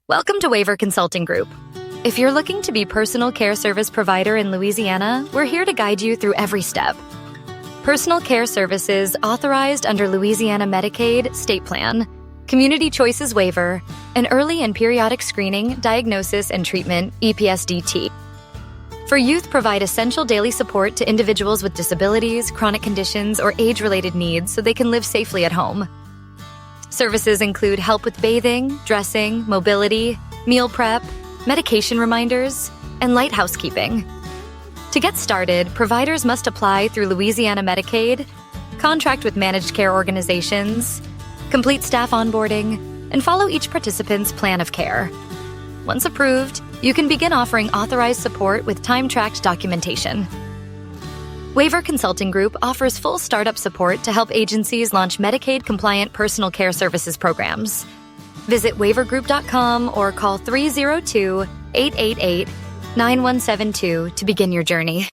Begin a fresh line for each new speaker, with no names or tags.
Welcome to Waiver Consulting Group. If you're looking to be personal care service provider in Louisiana, we're here to guide you through every step. Personal care services authorized under Louisiana Medicaid State Plan, Community Choices Waiver, and early and periodic screening, diagnosis, and treatment, EPSDT. For youth, provide essential daily support to individuals with disabilities, chronic conditions, or age-related needs so they can live safely at home. Services include help with bathing, dressing, mobility, meal prep, medication reminders, and light housekeeping. To get started, providers must apply through Louisiana Medicaid, contract with managed care organizations, complete staff onboarding, and follow each participant's plan of care. Once approved, you can begin offering authorized support with time-tracked documentation. Waiver Consulting Group offers full startup support to help agencies launch Medicaid-compliant personal care services programs. Visit waivergroup.com or call 302-888-9172 to begin your journey.